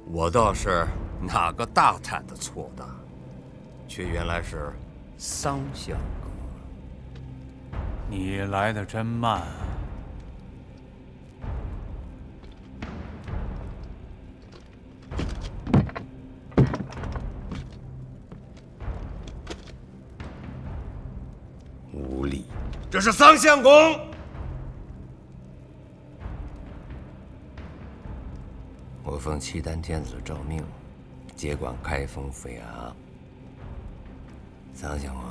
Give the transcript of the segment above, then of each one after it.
我倒是哪個大膽的錯的，卻原來是桑相公。你來得真慢啊。无礼，这是桑相公。我奉契丹天子诏命，接管開封府衙。桑相公，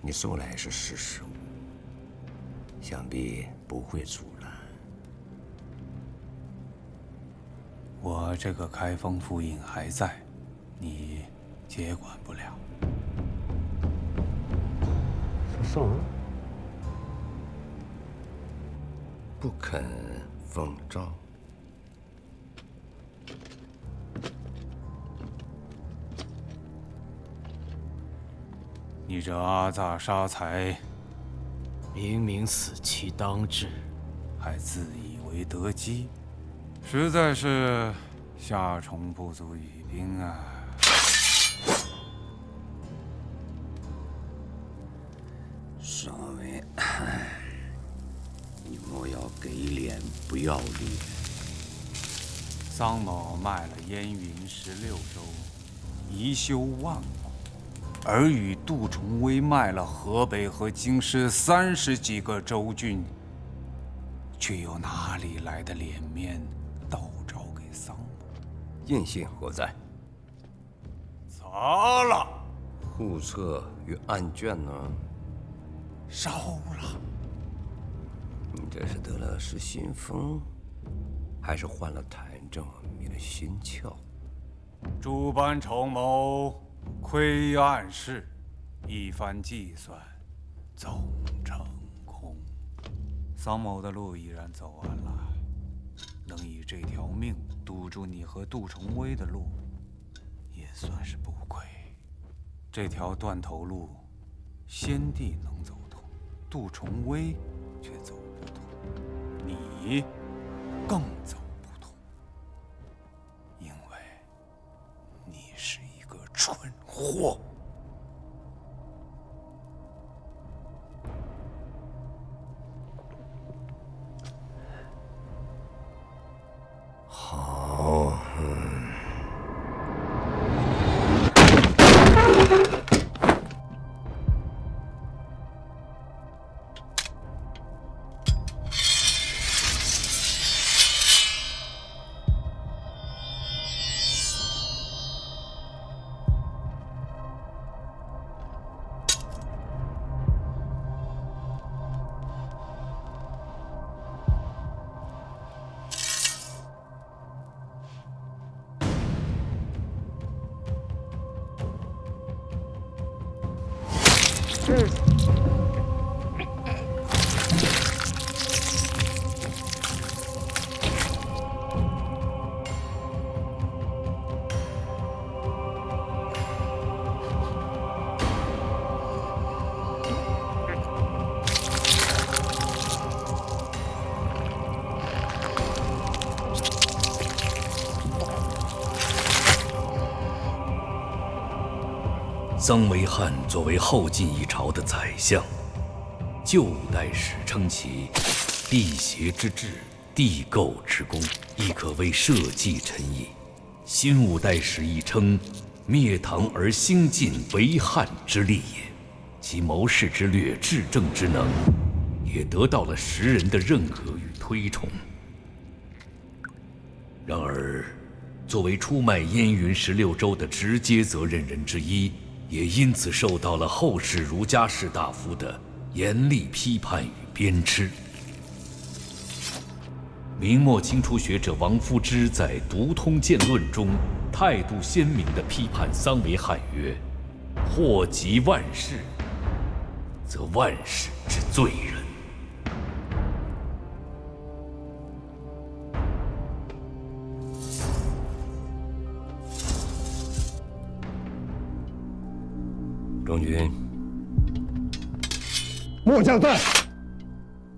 你素来是识时務，想必不會阻攔。我這個開封府尹還在，你接管不了。送，不肯奉詔。你这阿髒杀财，明明死期當至，還自以為得機，實在是夏蟲不足語冰啊！少尉，你莫要給臉不要臉。桑某賣了燕雲16州，宜修萬國，而與杜重威賣了河北和京師30幾個州郡，卻又哪裡來的臉面道詔給桑某？印信何在？砸了。戶冊與案卷呢？燒了。你這是得了失心瘋，還是患了痰症迷了心竅？諸般籌謀，窺暗室，一番計算，總成空。桑某的路已然走完了，能以這條命堵住你和杜重威的路，也算是不虧。這條斷頭路，先帝能走通，杜重威卻走不通，你更走不通，因為你是一個蠢貨。好，桑维汉作為後晉一朝的宰相，舊五代史稱其地協之治，地構之功，亦可謂社稷臣也。新五代史亦稱滅唐而興晉，為漢之利也。其謀士之略，治政之能，也得到了時人的認可與推崇。然而，作為出賣燕雲16州的直接責任人之一，也因此受到了後世儒家士大夫的嚴厲批判與鞭笞。明末清初學者王夫之在《獨通鑑論》中態度鮮明地批判桑維漢曰：“禍及萬世，則萬世之罪人。”中军，末将在。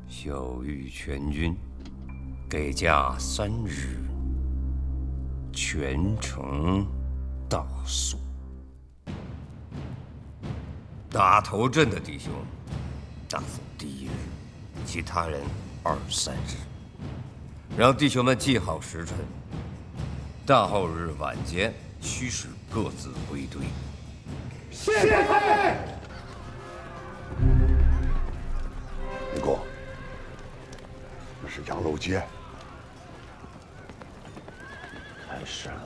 晓谕全軍，改假3日，全城大锁。打头阵的弟兄，大锁第1日，其他人2、3日。让弟兄们记好时辰，大后日晚间须使各自歸隊。谢配。林公，这是羊肉街。开始了。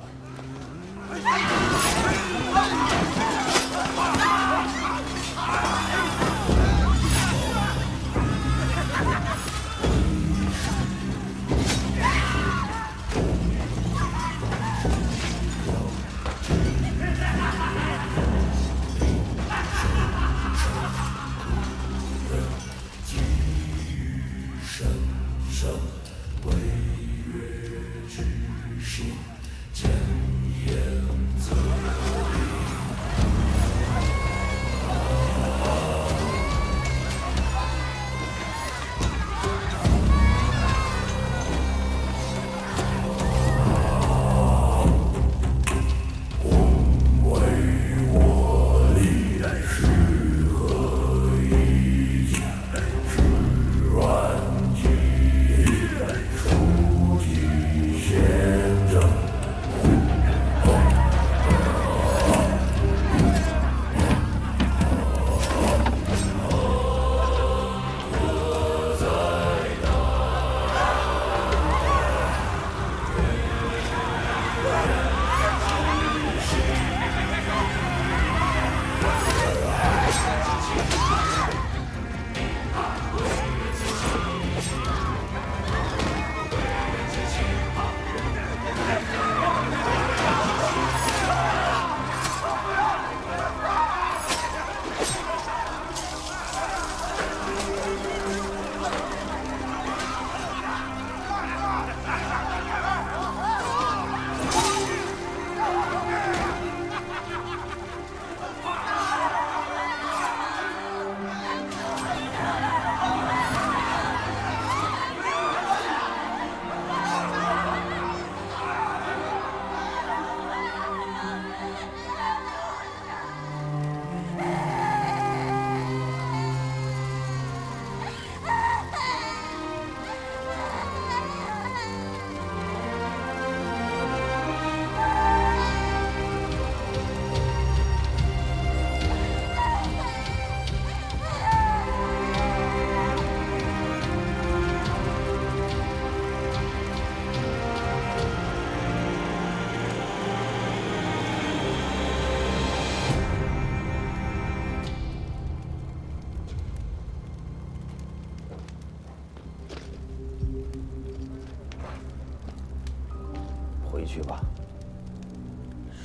回去吧，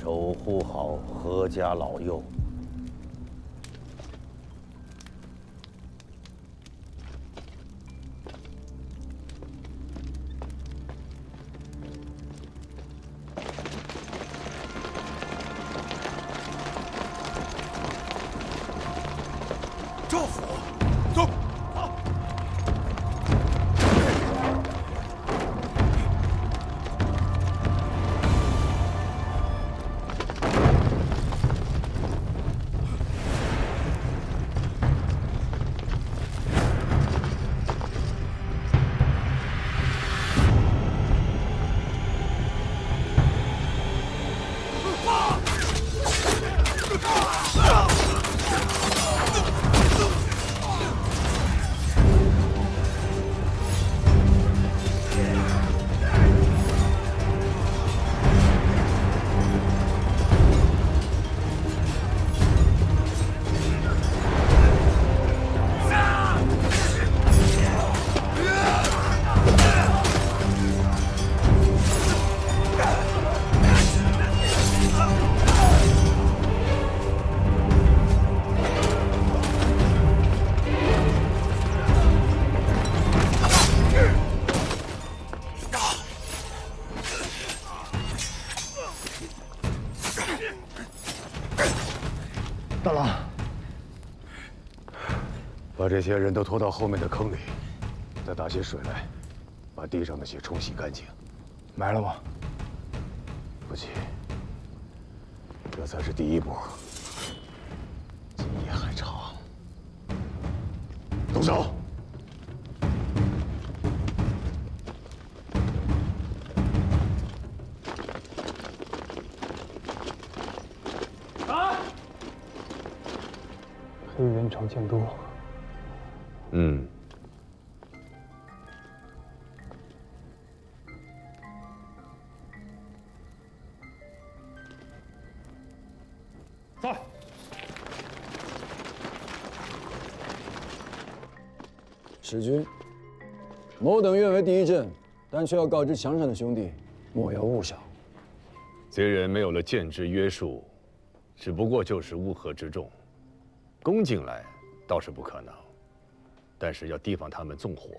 守护好何家老幼。赵府，走。大郎，把这些人都拖到后面的坑里，再打些水来，把地上的血冲洗干净。埋了吗？不急，這才是第一步，今夜還長。動手！黑元朝监督。在。使君，某等愿為第一陣，但卻要告知牆上的兄弟，莫要誤想。賊人沒有了劍之約束，只不過就是烏合之眾，攻進來倒是不可能，但是要提防他們縱火。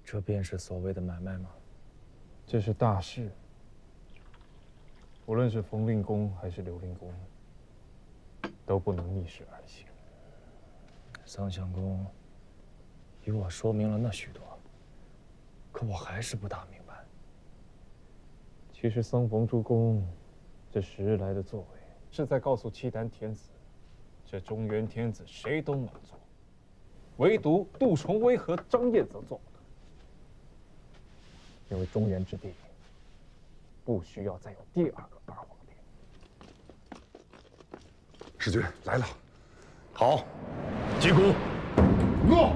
這便是所謂的買賣嗎？這是大事，無論是馮令公還是劉令公，都不能逆勢而行。桑相公與我說明了那許多，可我還是不大明白。其實桑馮諸公這10日來的作為，是在告訴契丹天子，這中原天子誰都能做，唯獨杜重威和張掖則做不得。因為中原之地不需要再有第2個二皇帝。使君來了。好，击鼓。诺。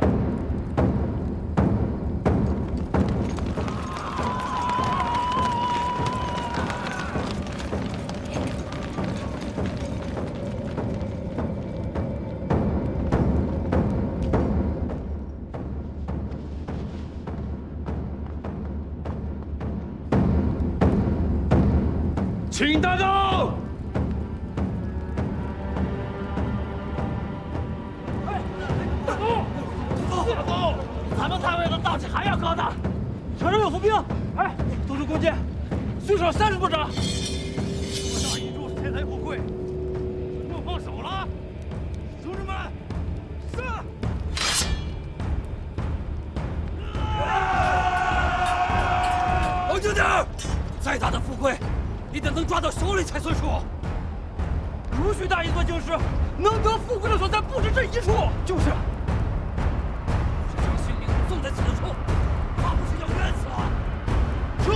请大刀！大刀！咱们太尉的大旗还要高呢。城上有伏兵，哎，都是弓箭，最少30步长。这么大一柱天才富贵，不能放手了。兄弟们，上！冷静点儿！再大的富贵，你得能抓到手里才算数。如许大一座京师，能得富贵的所在不止这一处。就是。将性命送在此处，怕不是要冤死了。撤！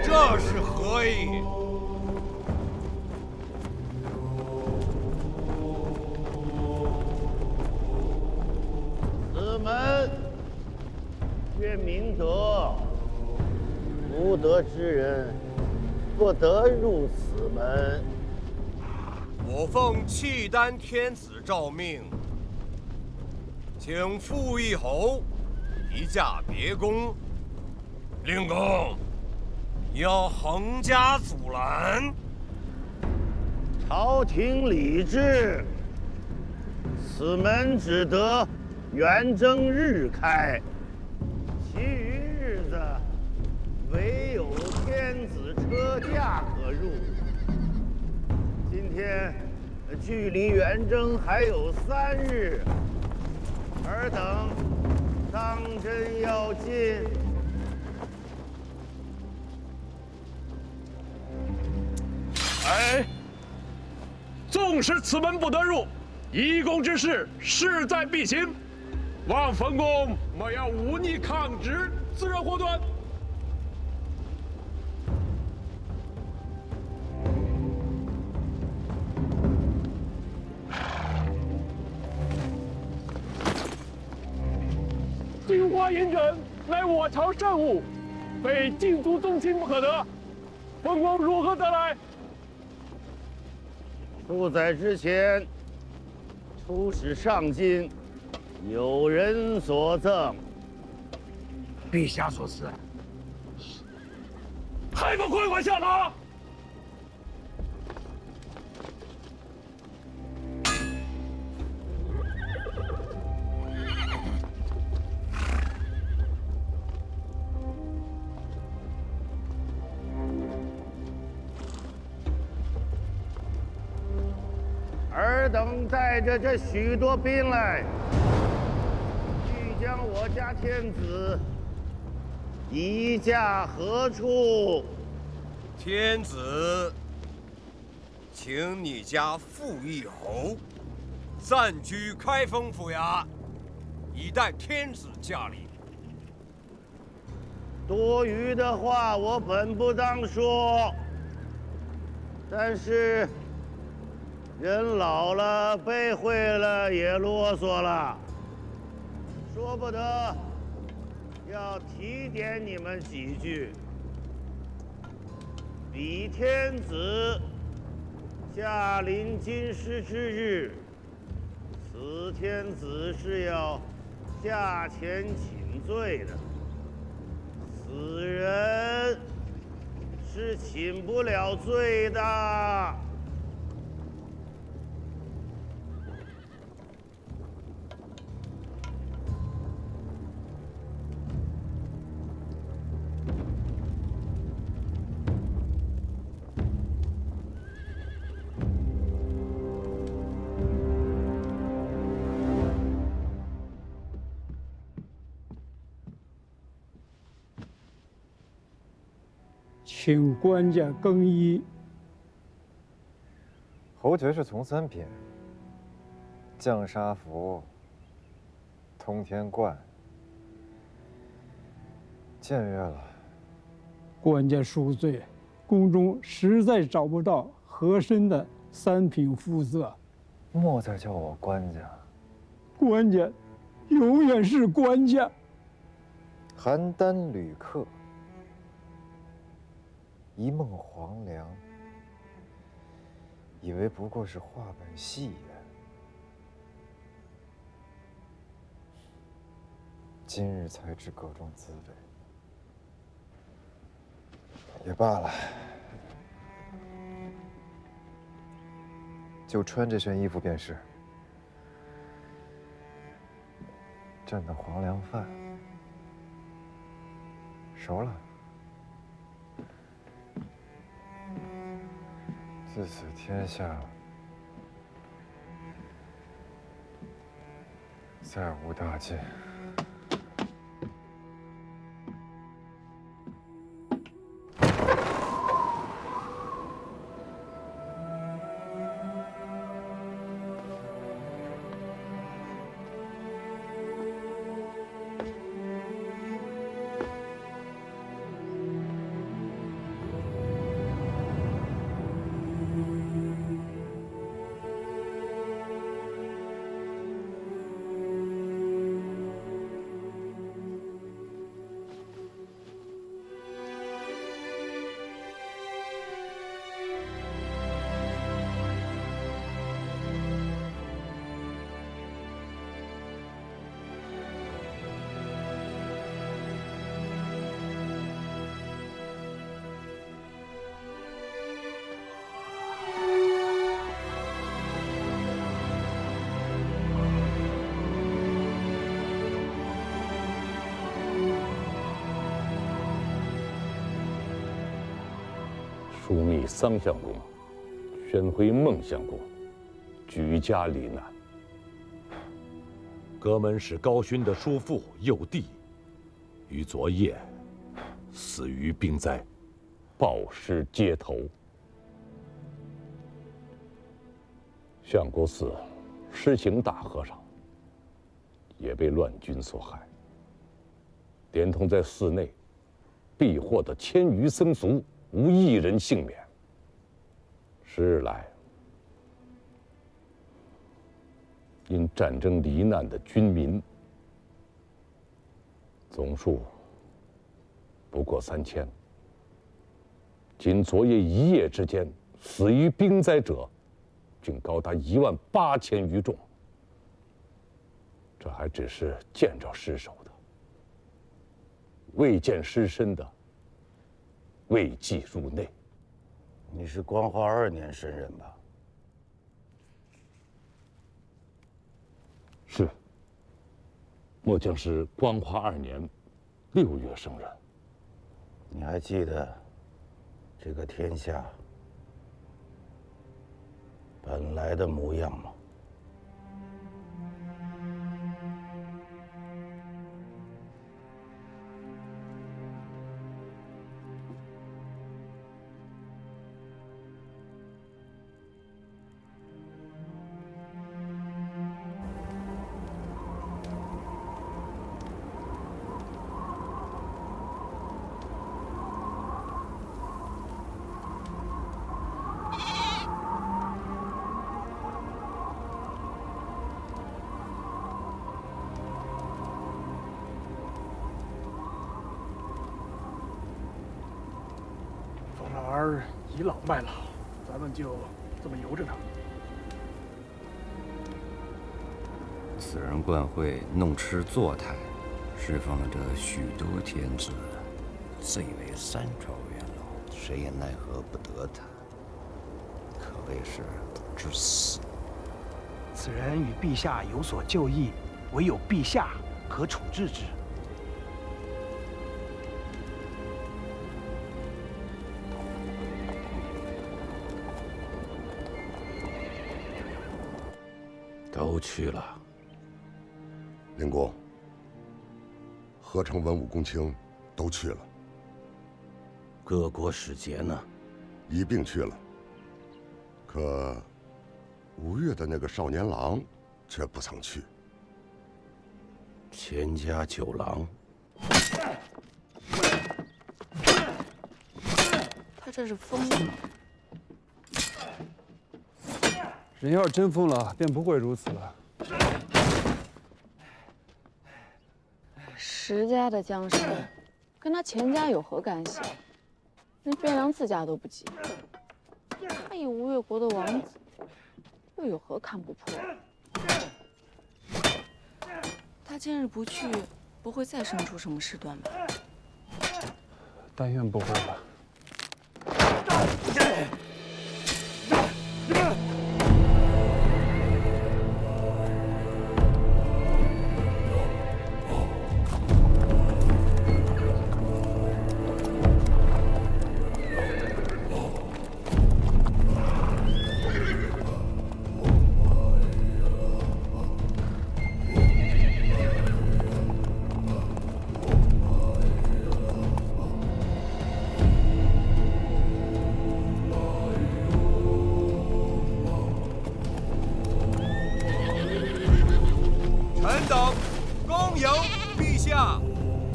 这是何意？此门曰明德，无德之人不得入此门。我奉契丹天子诏命，请傅义侯移驾别宫。令公，要横加阻拦。朝廷礼制，此门只得元正日開，其餘日子唯有天子車駕可入。今天距離元正還有3日，爾等當真要進？哎，縱使此門不得入，一公之事勢在必行，望馮公莫要忤逆抗旨，自認禍端。花迎诊，乃我朝圣物，非禁足宗亲不可得。冯公如何得来？数载之前，出使上京，有人所赠。陛下所赐，还不快快下马！尔等带着这许多兵来，欲将我家天子移驾何处？天子，请你家傅义侯暂居開封府衙，以待天子驾臨。多餘的話我本不當說，但是人老了，背會了，也囉嗦了，說不得要提點你們幾句。李天子駕臨京師之日，此天子是要駕前請罪的，此人是請不了罪的。请官家更衣。侯爵是从三品，降沙符，通天冠，僭越了。官家恕罪，宫中实在找不到合身的三品肤色。莫再叫我官家。官家，永遠是官家。邯鄲旅客。一夢黃粱，以為不過是話本戲言。今日才知個中滋味。也罷了，就穿這身衣服便是。朕的黃粱飯熟了。自此天下再無大戒。枢密桑相公宣回孟相公舉家罹難。阁门使高勳的叔父幼弟，於昨夜死於兵災，暴屍街頭。相國寺施行大和尚也被亂軍所害，連同在寺內避禍的1000餘僧俗，無一人幸免。10日來，因戰爭罹難的軍民，总數不過3000。僅昨夜一夜之間，死於兵災者，竟高達18000餘眾。這還只是見着屍首的，未見屍身的，未計入內。你是光化2年生人吧？是。末将是光化2年6月生人。你还记得这个天下本来的模样吗？儿倚老卖老，咱们就这么由着他。此人惯会弄吃作态，释放了这许多天子，罪为3朝元老，谁也奈何不得他，可谓是不知死。此人与陛下有所旧议，唯有陛下可處置之。都去了。灵公，何成文武公卿都去了。各国使节呢？一并去了。可吴越的那个少年郎却不曾去。钱家9郎，他这是疯了吗？人要真疯了，便不会如此了。石家的江山，跟他钱家有何干系？连汴梁自家都不及，他以吴越国的王子，又有何看不破？他今日不去，不会再生出什麼事端吧？但願不會吧。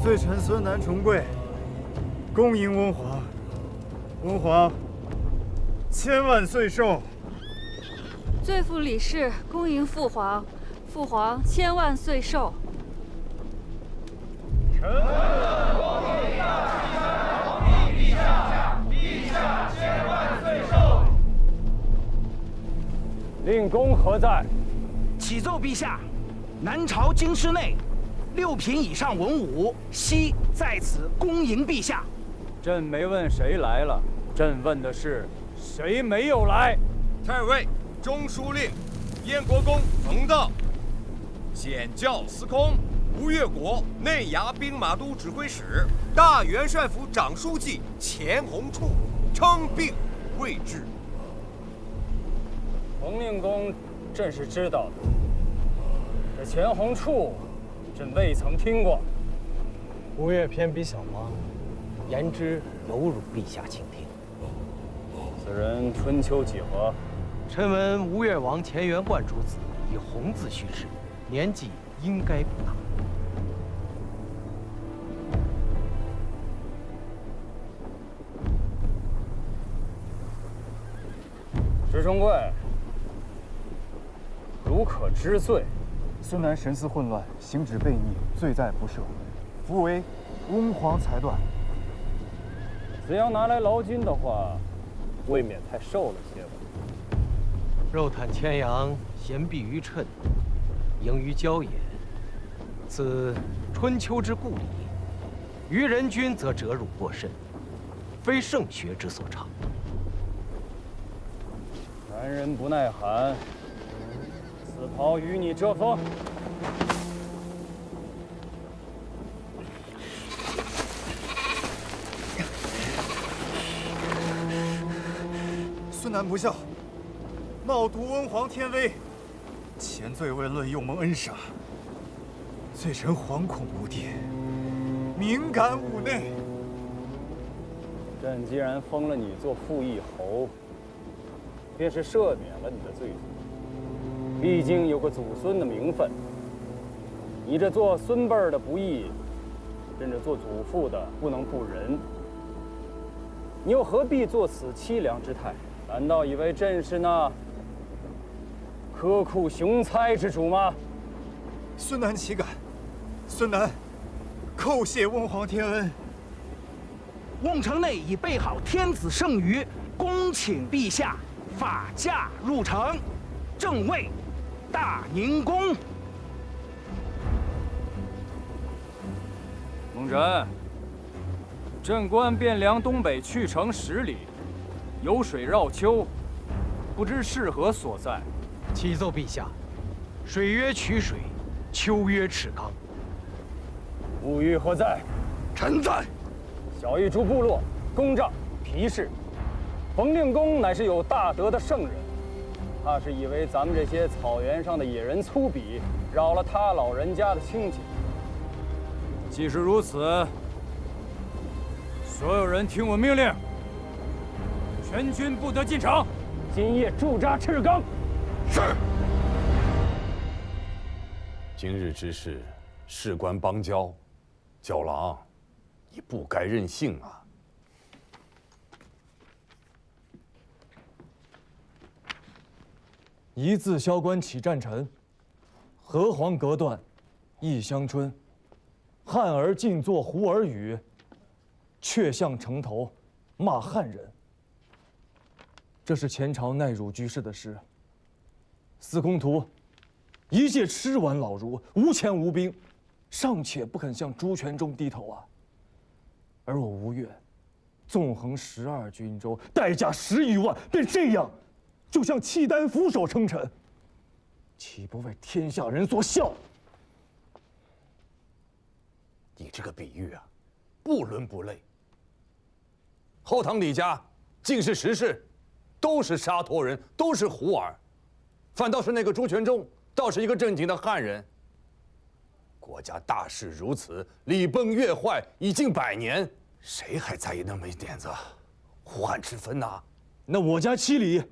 罪臣孙南重贵，恭迎温皇。温皇千萬歲壽。罪婦李氏恭迎父皇，父皇千萬歲壽。臣恭迎陛下，陛下千萬歲壽。令公何在？啟奏陛下，南朝京師內6品以上文武悉在此恭迎陛下。朕沒問誰來了，朕問的是誰沒有來。太尉中書令燕國公馮道，顯教司空吳越國內衙兵馬都指揮使大元帥府長書記錢弘處稱病未至。馮令公，朕是知道的。這錢弘處，朕未曾聽過。吳越偏比小王，言之有辱陛下傾聽。此人春秋幾何？臣聞吳越王錢元貫主子，以弘字敘事，年紀應該不大。石重貴，如可知罪。孙南神思混亂，行止悖逆，罪在不赦。扶為溫皇裁斷。只要拿來勞金的話，未免太瘦了些吧。肉袒千陽，閒避於谶，盈於郊野，此春秋之故矣。於人君則折辱過甚，非圣學之所長。男人不耐寒，此袍與你遮風。孙楠不孝，冒渎溫皇天威，前罪未論，又蒙恩賞，罪臣惶恐无地，敏感五內。朕既然封了你做傅义侯，便是赦免了你的罪责。毕竟有个祖孙的名分，你这做孙辈儿的不义，朕这做祖父的不能不仁。你又何必做此凄凉之态？难道以为朕是那苛酷雄猜之主吗？孙楠岂敢！孙楠叩謝溫皇天恩。瓮城內已備好天子聖輿，恭請陛下法駕入城，正位大寧宮。孟縉，朕观汴梁東北去城10里，有水繞丘，不知是何所在？啟奏陛下，水曰曲水，丘曰赤岡。物欲何在？臣在。小邑诸部落，公帐、皮氏，冯令公乃是有大德的圣人，怕是以为咱们这些草原上的野人粗鄙，扰了他老人家的清静。既是如此，所有人听我命令，全军不得进城，今夜驻扎赤岡。是。今日之事，事关邦交，九郎，你不该任性啊！一字萧关起战臣，河黄隔断忆乡春。汉儿尽作胡儿语，却向城头骂汉人。这是前朝奈汝居士的诗。司空图一介吃完老儒，无钱无兵，尚且不肯向朱全忠低头啊。而我吴越，纵横12郡州，带甲10余万，便这样，就向契丹俯首称臣，岂不为天下人所笑？你这个比喻啊，不伦不类。后唐李家尽是实事，都是沙陀人，都是胡儿，反倒是那个朱全忠，倒是一个正经的汉人。国家大势如此，礼崩樂壞已近100年，誰還在意那麼一點子胡漢之分吶？那我家七里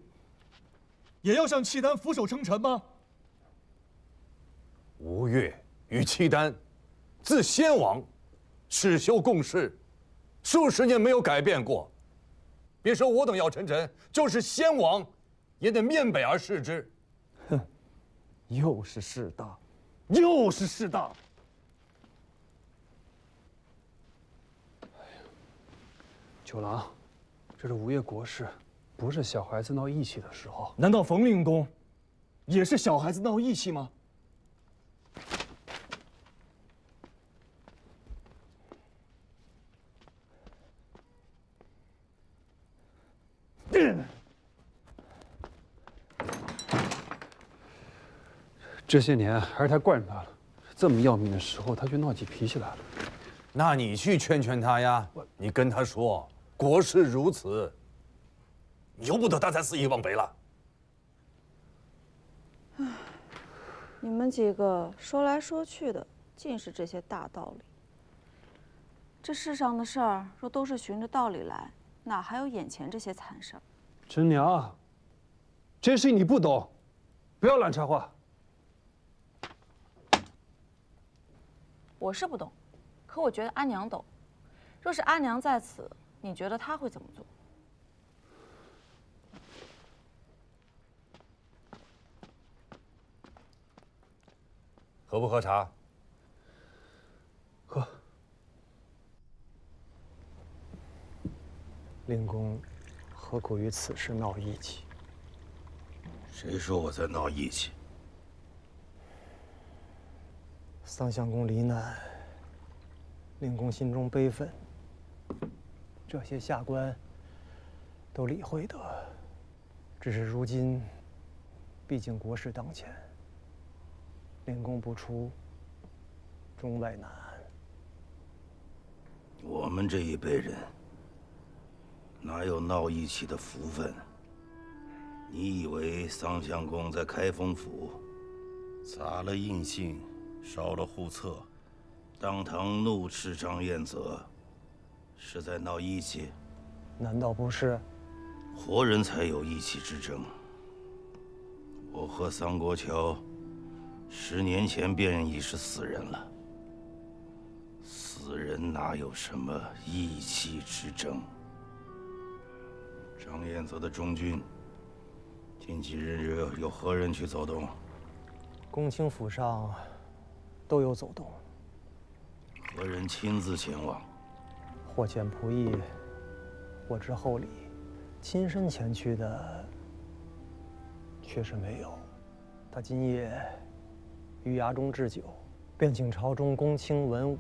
也要向契丹俯首稱臣嗎？吳越與契丹自先王世修共事，數十年沒有改變過。別說我等要稱臣，就是先王也得面北而視之。哼，又是勢大，又是勢大。九郎，这是吴越國事，不是小孩子鬧義氣的時候。難道馮令公也是小孩子鬧義氣嗎？這些年還是他慣着他了，這麼要命的時候，他卻鬧起脾氣來了。那你去勸勸他呀，你跟他說，國事如此，由不得他再肆意妄為了。唉，你們幾個說來說去的，盡是這些大道理。這世上的事兒，若都是循着道理來，哪還有眼前這些慘事兒？侄娘，這事你不懂，不要亂插話。我是不懂，可我覺得阿娘懂。若是阿娘在此，你覺得她會怎麼做？喝不喝茶？喝。令公何苦於此事鬧義氣？誰說我在鬧義氣？桑相公罹難，令公心中悲憤。这些下官都理会得，只是如今，畢竟國事當前，令公不出，中外難安。我們這一輩人哪有鬧義氣的福分？你以為桑相公在開封府砸了印信，燒了戶冊，當堂怒斥張彥澤，是在鬧義氣？難道不是？活人才有義氣之爭。我和桑國橋10年前便已是死人了，死人哪有什麼義氣之爭？張彥澤的中軍，近幾日有何人去走動？公卿府上都有走動。何人親自前往？或遣仆役，或之厚禮，親身前去的確實沒有。他今夜於衙中置酒，便請朝中公卿文武，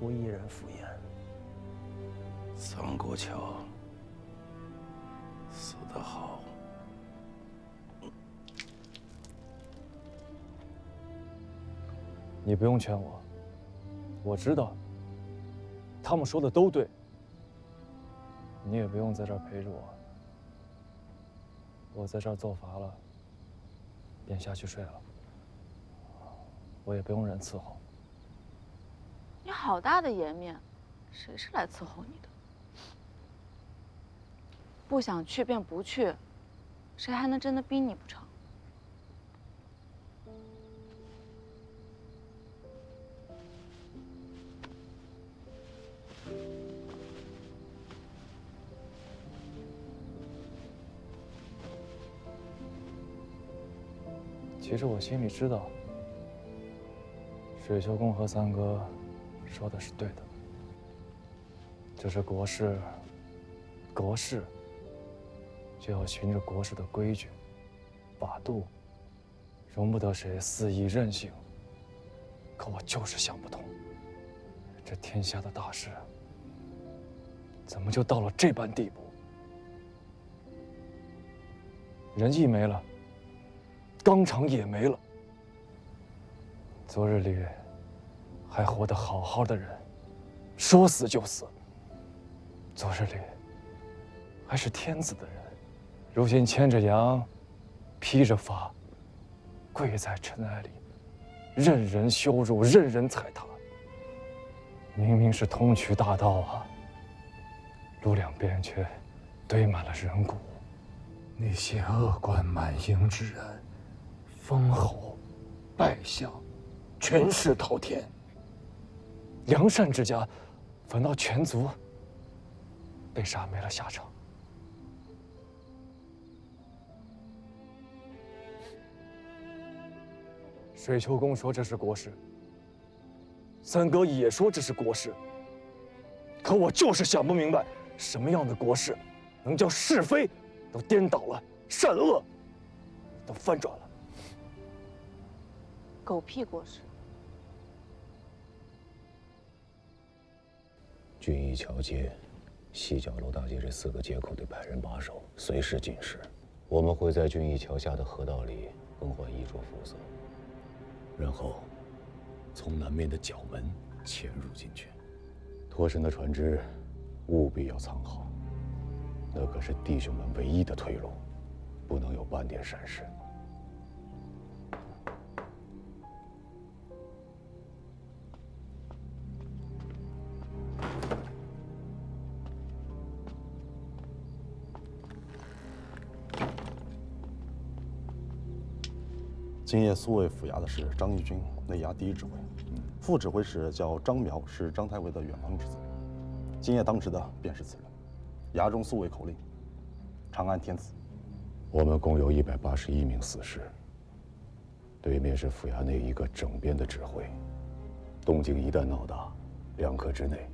無一人赴宴。桑國橋死得好。你不用劝我，我知道，他们說的都對。你也不用在這兒陪着我，我在這兒奏罰了，便下去睡了。我也不用人伺候。你好大的顏面，誰是來伺候你的？不想去便不去，誰還能真的逼你不成？其實我心裡知道，水秋公和三哥說的是對的。這是國事，國事就要循着國事的規矩、法度，容不得誰肆意任性。可我就是想不通，這天下的大事，怎麼就到了這般地步？仁義沒了，綱常也沒了。昨日裡還活得好好的人，說死就死。昨日裡還是天子的人，如今牽着羊，披着髮，跪在塵埃裡，任人羞辱，任人踩踏。明明是通衢大道啊，路兩邊卻堆滿了人骨。那些惡貫滿盈之人，封侯、拜相，權勢滔天。良善之家，反倒全族被殺沒了下場。水秋公說這是國事，三哥也說這是國事，可我就是想不明白，什麼樣的國事能叫是非都顛倒了，善惡都翻轉了？狗屁國事！俊義橋街、西角樓大街這4個街口得派人把守，隨時警示。我們會在俊義橋下的河道裡更換衣着膚色，然後從南面的角門潛入進去。脫身的船只務必要藏好，那可是弟兄們唯一的退路，不能有半點閃失。今夜宿衛府衙的是張義軍，內衙第一指揮；副指揮使叫張苗，是張太尉的遠房之子。今夜當值的便是此人。衙中宿衛口令：長安天子。我們共有181名死士，對面是府衙內一個整編的指揮。動靜一旦鬧大，2刻之內，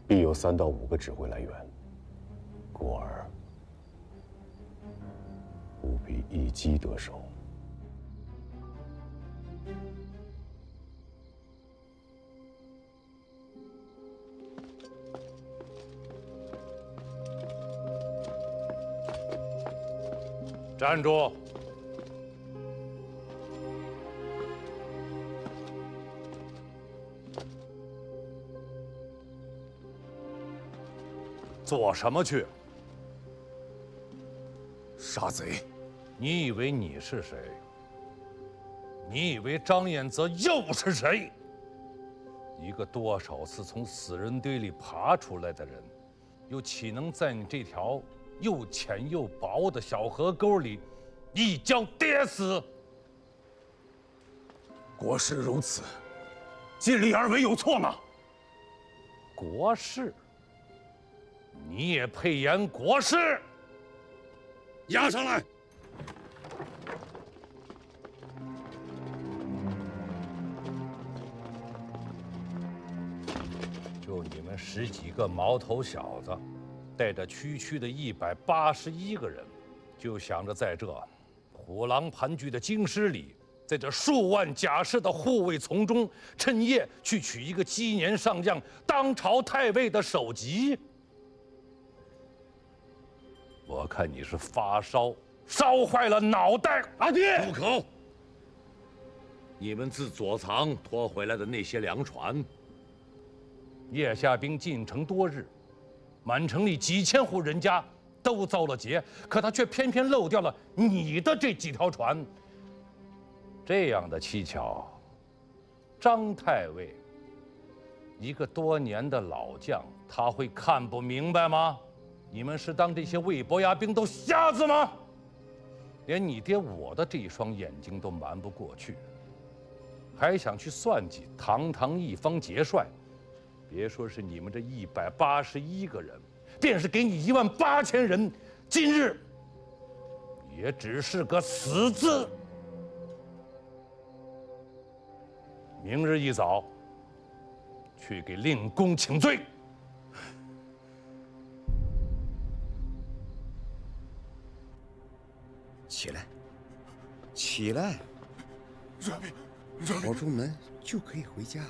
必有3到5個指揮來援。故而务必一击得手。站住！做什麼去？殺賊！你以為你是誰？你以為張彥澤又是誰？一個多少次從死人堆裡爬出來的人，又豈能在你這條又淺又薄的小河溝裡一腳跌死？國事如此，尽力而為有錯嗎？國事？你也配言國事？押上來！就你们10幾個毛頭小子，帶着區區的181個人，就想着在這虎狼盤踞的京師裡，在這數萬甲士的護衛從中，趁夜去取一個雞年上將當朝太尉的首級。我看你是發燒，燒壞了腦袋。阿爹，住口！你們自左藏拖回來的那些糧船，叶夏兵進城多日，滿城裡幾千戶人家都遭了劫，可他卻偏偏漏掉了你的這幾條船。這樣的蹊蹺，張太尉，一個多年的老將，他會看不明白嗎？你們是當這些魏博牙兵都瞎子嗎？連你爹我的這一雙眼睛都瞞不過去，還想去算計堂堂一方節帥？別說是你們這181個人，便是給你18000人，今日也只是個死字。明日一早，去給令公請罪。起来，起来！跑出门就可以回家。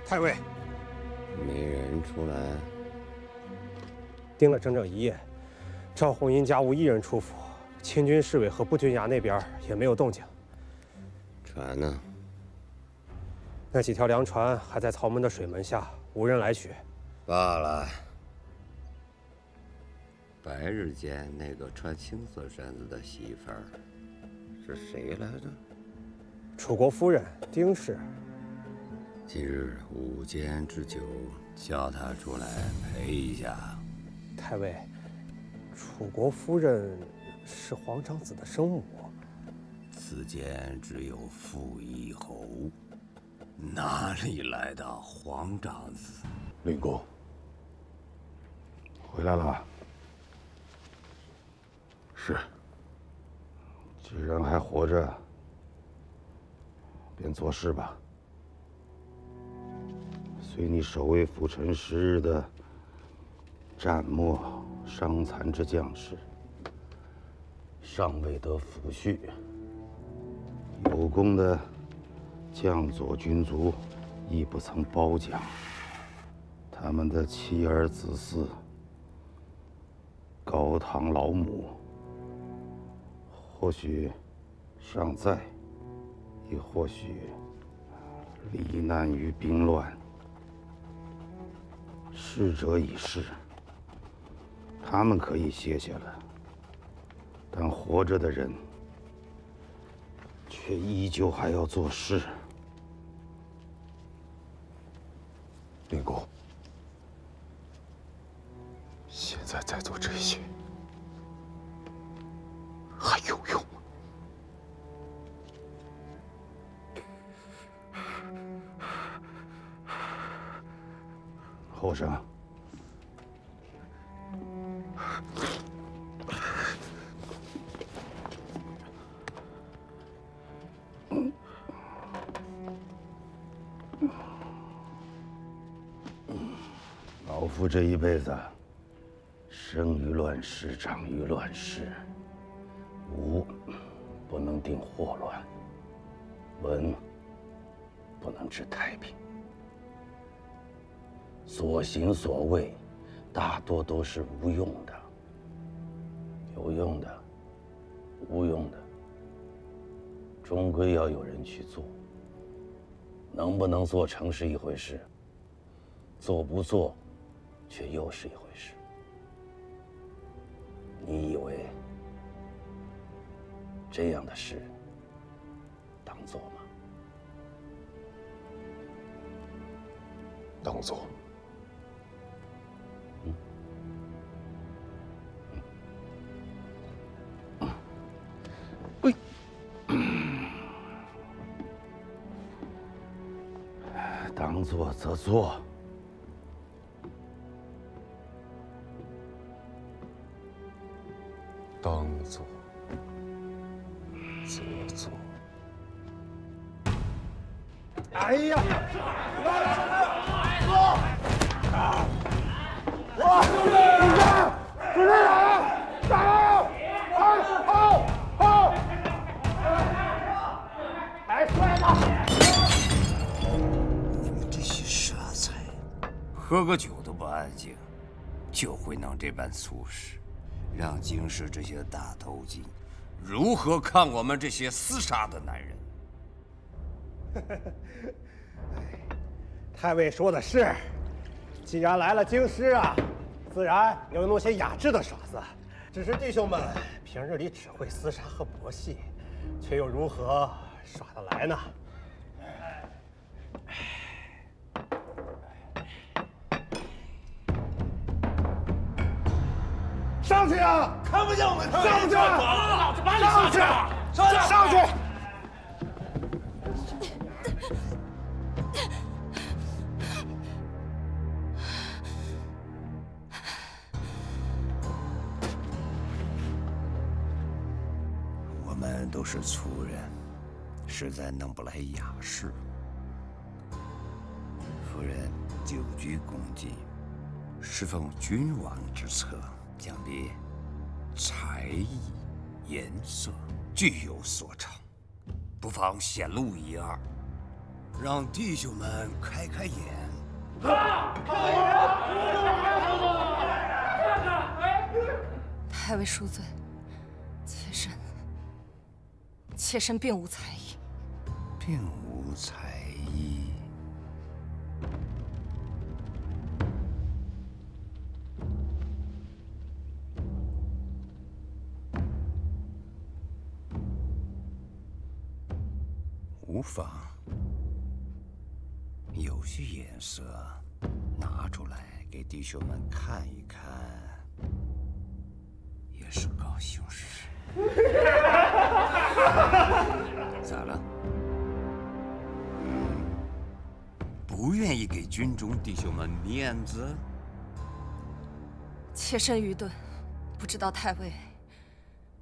太尉，没人出来。盯了整整1夜，赵红英家无一人出府，清军侍卫和步军衙那邊也沒有動靜。船呢？那幾條糧船還在曹門的水門下，無人來取。罷了。白日間那個穿青色衫子的媳婦兒是誰來着？楚國夫人丁氏。今日午間之酒，叫她出來陪一下。太尉，楚國夫人是皇長子的生母。此間只有傅一侯，哪裡來的皇長子？令公，回來了。是。既然還活着，便做事吧。隨你守衛府城10日的戰沒傷殘之將士，尚未得撫恤；有功的將佐軍卒，亦不曾褒獎。他們的妻兒子嗣、高堂老母，或許尚在，亦或許罹難於兵亂。逝者已逝，他們可以歇歇了。但活着的人却依舊还要做事。灵公，现在在做这些还有用吗？后生，老夫这一辈子，生于乱世，长于亂世，武不能定禍亂，文不能治太平。所行所為，大多都是無用的。有用的，無用的，終歸要有人去做。能不能做成是一回事，做不做，卻又是一回事。你以為這樣的事當做嗎？當做。当做则做。当做则做。哎呀！主任来，加油！好！来，出来吧！你们这些傻才，喝个酒都不安静，就会弄这般粗事，让京师这些大头巾如何看我们这些厮杀的男人？太尉说的是，既然来了京师啊，自然要弄些雅致的耍子。只是弟兄们平日里只会厮杀和搏戏，却又如何耍得来呢？上去啊！看不见我们，上去！老子把你上去！上去！我们都是粗人，实在弄不来雅事。夫人久居宫禁，侍奉君王之侧，想必才艺、颜色俱有所长，不妨显露一二，让弟兄们开開眼。太尉恕罪，妾身並無才藝，並無才藝。無妨，有些顏色拿出來給弟兄們看一看，也是高興事。咋了？不願意給軍中弟兄們面子？妾身愚鈍，不知道太尉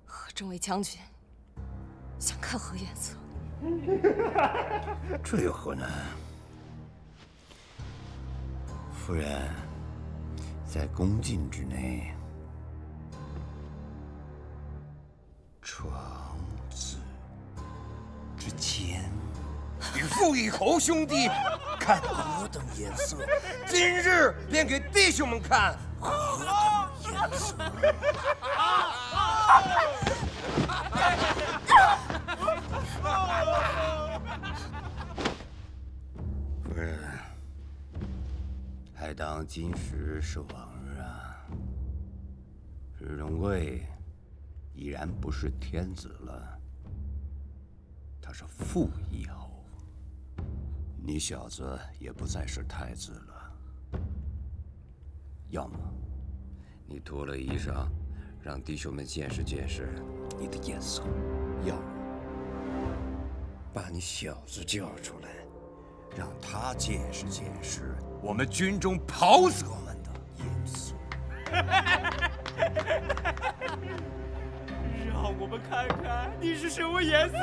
和眾位將軍想看何顏色。這有何難？夫人在宮禁之內，床子之間，與傅以侯兄弟看何等顏色，今日便給弟兄們看何等顏色。夫人，還當今時是往日啊。日中貴已然不是天子了，他是傅义侯。你小子也不再是太子了，要么你脱了衣裳，让弟兄们见识见识你的颜色；要么把你小子叫出来，让他见识见识我们军中袍泽们的颜色。让我们看看你是什么颜色。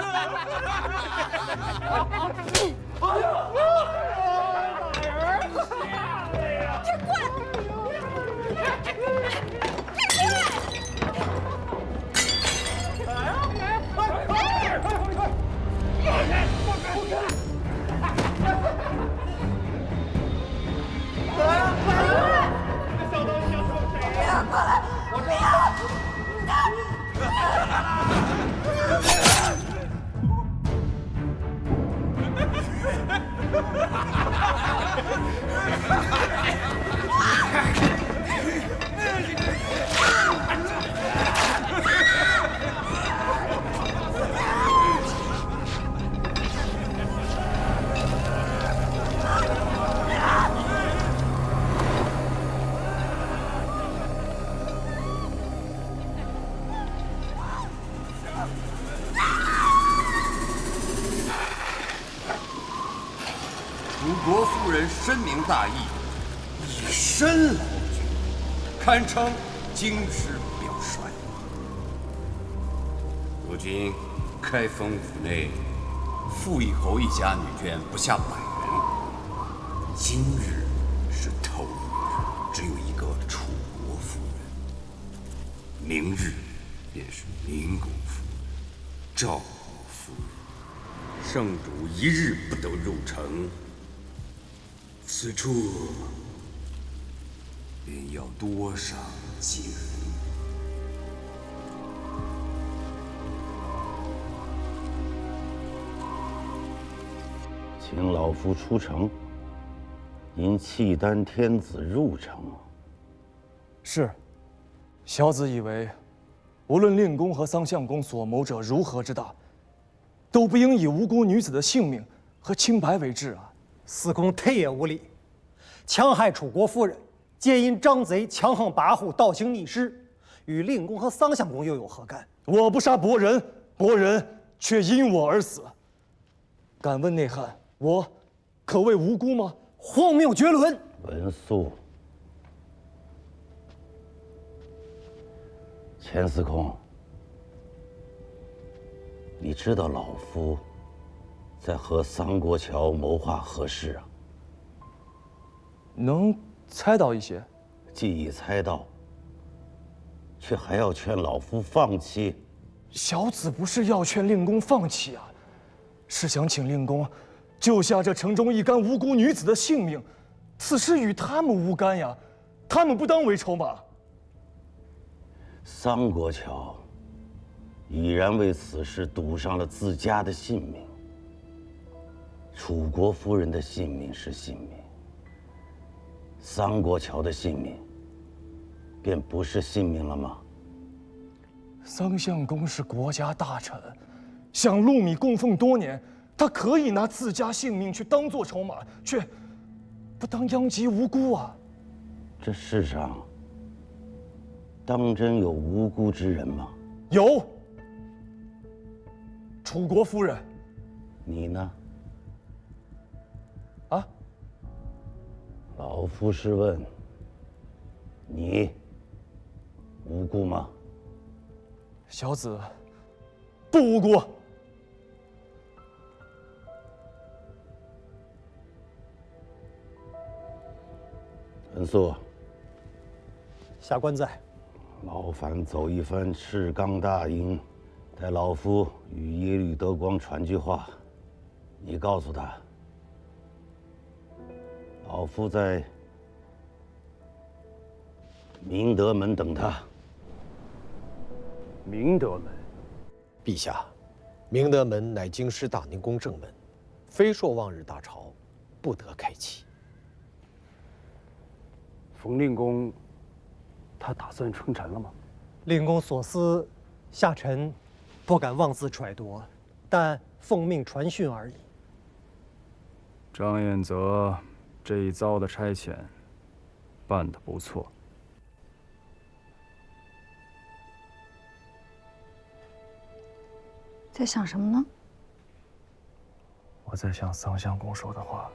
哎呀！天怪！楚国夫人深明大义，以身劳军，堪称京师表率。如今开封府内，傅义侯一家女眷不下100人。今日是头一日，只有一个楚国夫人。明日便是明公夫人、赵国夫人。圣主一日不得入城，此处便要多上几人。请老夫出城，迎契丹天子入城。是，小子以为，无论令公和桑相公所谋者如何之大，都不应以无辜女子的性命和清白为治啊！司空忒也无礼，戕害楚国夫人，皆因张贼强横跋扈，倒行逆施，与令公和桑相公又有何干？我不杀伯仁，伯仁却因我而死。敢問內翰，我可謂無辜嗎？荒謬絕倫！文肅，钱司空，你知道老夫在和桑国橋謀劃何事啊？能猜到一些。既已猜到，卻還要勸老夫放棄。小子不是要勸令公放棄啊，是想請令公救下這城中一干無辜女子的性命。此事與他們無干呀，他們不當為籌碼。桑國橋已然為此事賭上了自家的性命。楚國夫人的性命是性命，桑國橋的性命便不是性命了嗎？桑相公是國家大臣，享祿米供奉多年，他可以拿自家性命去當作籌碼，卻不當殃及無辜啊！這世上當真有無辜之人嗎？有，楚國夫人。你呢？啊？老夫是問你無辜嗎？小子不無辜。文肅，下官在。劳煩走一番赤岡大營，待老夫與耶律德光傳句話，你告訴他，老夫在明德門等他。明德門，陛下，明德門乃京師大寧宮正門，非朔望日大朝，不得開啟。馮令公，他打算稱臣了嗎？令公所思，下臣不敢妄自揣度，但奉命传讯而已。张彦泽这一遭的差遣办得不错。在想什么呢？我在想桑相公说的话。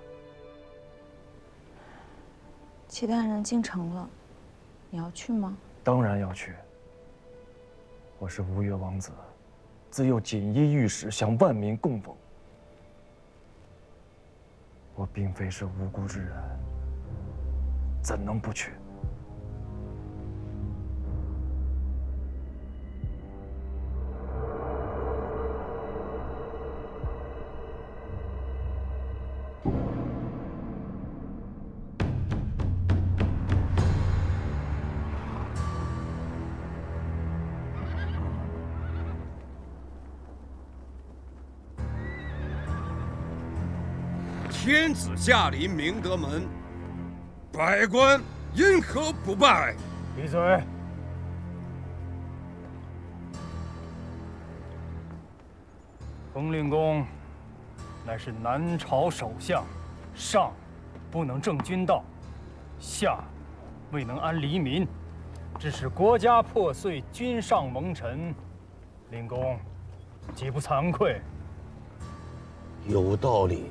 契丹人进城了，你要去吗？当然要去。我是吴越王子，自幼锦衣玉食，享万民供奉。我并非是无辜之人，怎能不去？天子驾临明德门，百官因何不拜？闭嘴！冯令公乃是南朝首相，上不能正君道，下未能安黎民，致使国家破碎，君上蒙尘。令公岂不惭愧？有道理。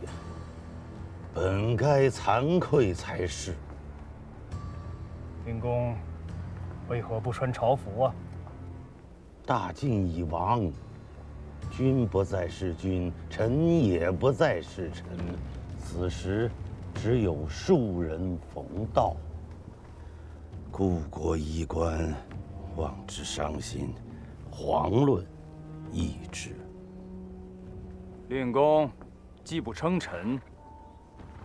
本該慚愧才是。令公为何不穿朝服啊？大晋已亡，君不再是君，臣也不再是臣。此時只有庶人逢道，故國衣冠，望之傷心，遑論易之。令公既不稱臣，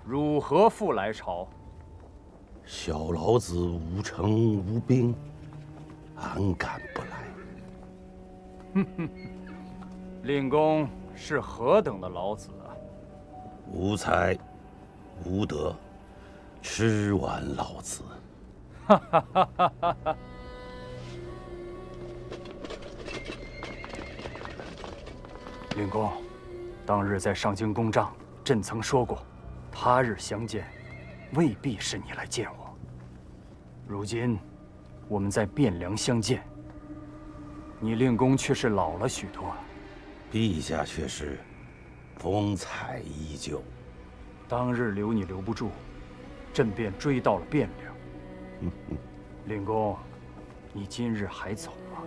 汝何復來朝？小老子无誠無兵，安敢不來？哼哼，令公是何等的老子啊？无才，无德，吃完老子。哈哈哈哈哈哈！令公，当日在上京公帐，朕曾說過。他日相見，未必是你來見我。如今，我們在汴梁相見，你令公卻是老了許多。陛下卻是風采依舊。當日留你留不住，朕便追到了汴梁。令公，你今日還走嗎？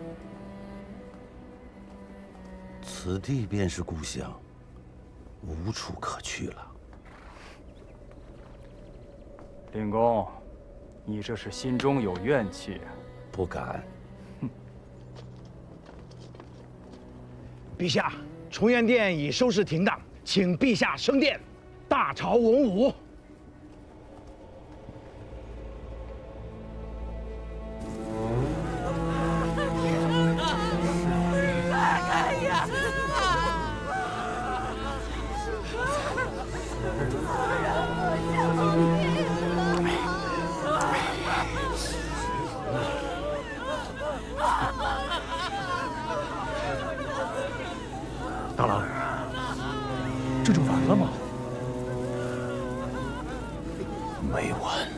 此地便是故鄉，無處可去了。令公，你這是心中有怨氣。不敢。陛下，崇元殿已收拾停當，請陛下升殿，大朝文武。大郎，这就完了吗？没完。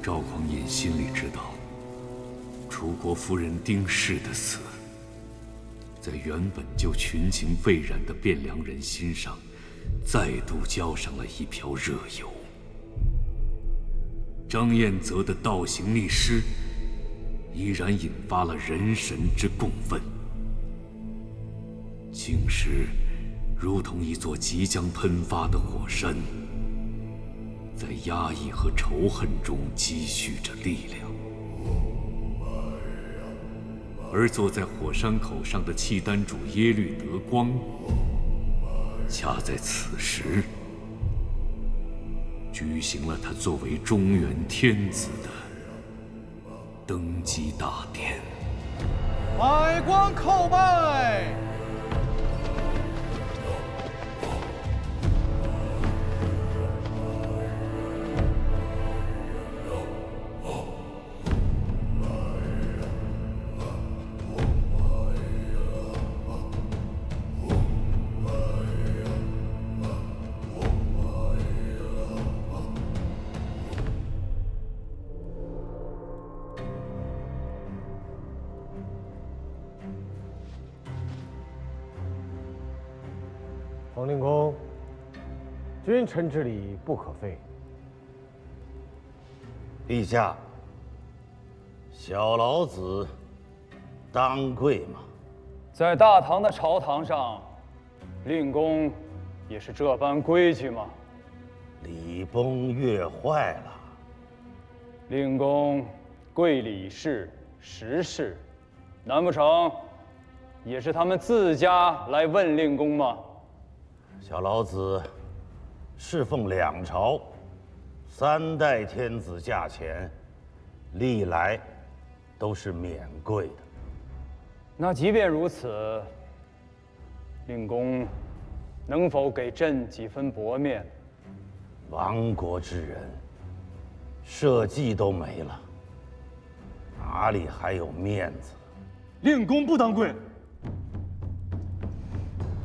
赵匡胤心里知道，楚国夫人丁氏的死，在原本就群情沸然的汴梁人心上，再度浇上了一瓢熱油。张彦泽的倒行逆施，依然引發了人神之共憤。京師如同一座即將噴發的火山，在壓抑和仇恨中積蓄着力量。而坐在火山口上的契丹主耶律德光，恰在此時舉行了他作為中原天子的登基大典。百官叩拜。皇令公，君臣之礼不可废。陛下，小老子当跪吗？在大唐的朝堂上，令公也是这般规矩吗？礼崩樂壞了。令公跪李氏、石氏，難不成也是他們自家來問令公嗎？小老子侍奉兩朝，3代天子駕前，歷來都是免跪的。那即便如此，令公能否給朕幾分薄面？亡國之人，社稷都沒了，哪裡還有面子？令公不當跪。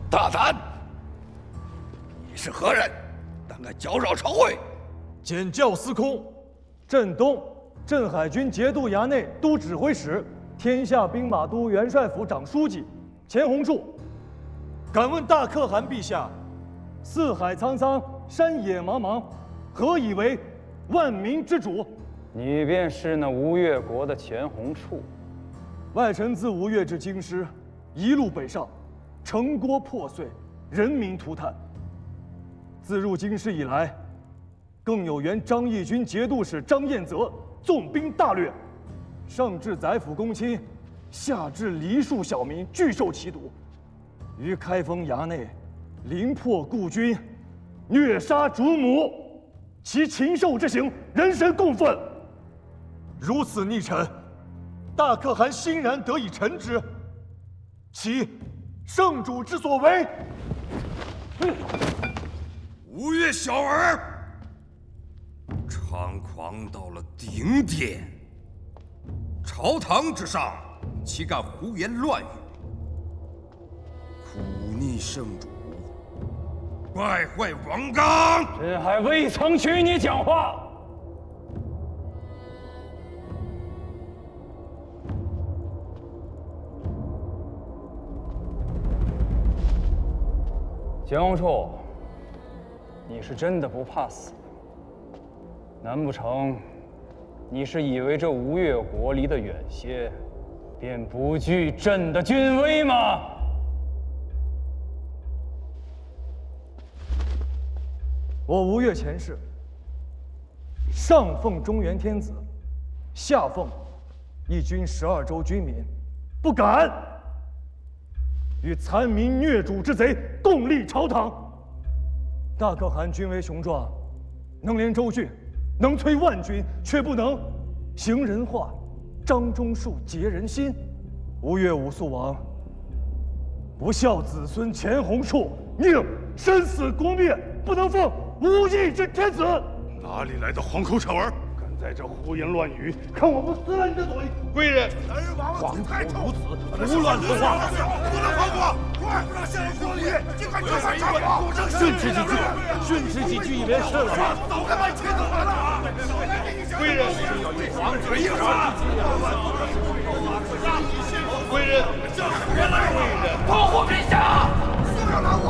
大膽！你是何人？膽敢攪擾朝會？檢校司空，镇東镇海軍節度衙內都指揮使，天下兵馬都元帥府長書記錢弘處，敢問大可汗陛下，四海蒼蒼，山野茫茫，何以為萬民之主？你便是那吳越國的錢弘處。外臣自吳越至京師，一路北上，城郭破碎，人民塗炭。自入京師以來，更有原張義軍節度使張彥澤縱兵大掠，上至宰府公卿，下至梨樹小民，俱受其毒。於開封衙內，凌破故軍，虐殺主母，其禽獸之行，人神共憤。如此逆臣，大可汗欣然得以臣之，其聖主之所為。吴越小兒，猖狂到了頂點。朝堂之上，豈敢胡言亂語，忤逆聖主，敗壞王綱。朕還未曾許你講話。錢弘處，你是真的不怕死？難不成你是以為這吳越國離得遠些，便不懼朕的軍威嗎？我吳越前世，上奉中原天子，下奉一軍12州軍民，不敢與殘民虐主之賊共立朝堂。大可汗軍威雄壯，能連州郡，能摧萬軍，卻不能行人話，張忠恕，結人心。吳越武肅王不孝子孫錢弘處，寧身死國滅，不能奉無義之天子。哪裡來的黃口小兒，敢在這胡言亂語，看我不撕了你的嘴！貴人，皇土如此，胡亂說話，不能放過！快讓下人過禮，盡快推翻朝廷！訓斥幾句，訓斥幾句也沒事了吧？早該把錢都還了！貴人，皇土一話。貴人，保護陛下！不要攔我！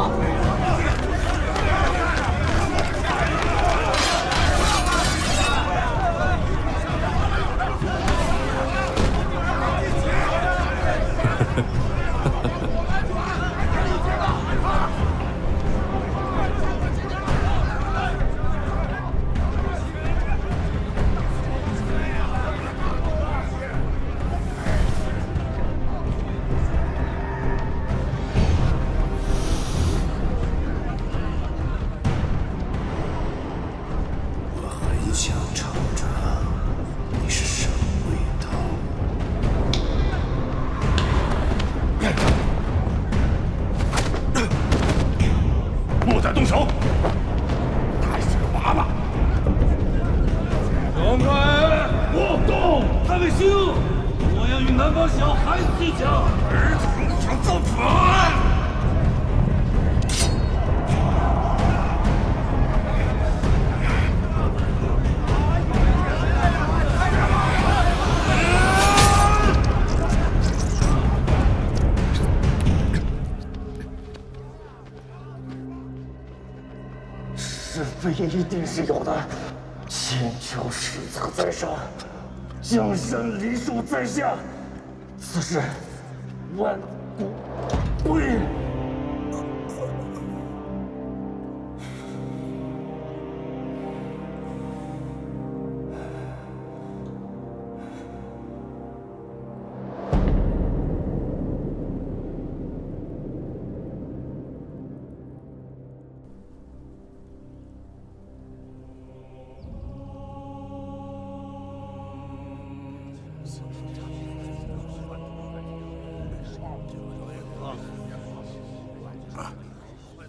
想尝尝你是什么味道。莫再动手，还是个娃娃。让开！莫动！太尉星，我要与南方小孩子计较。儿童想造反！也一定是有的。千秋史册在上，江山梨树在下，此事万古不语。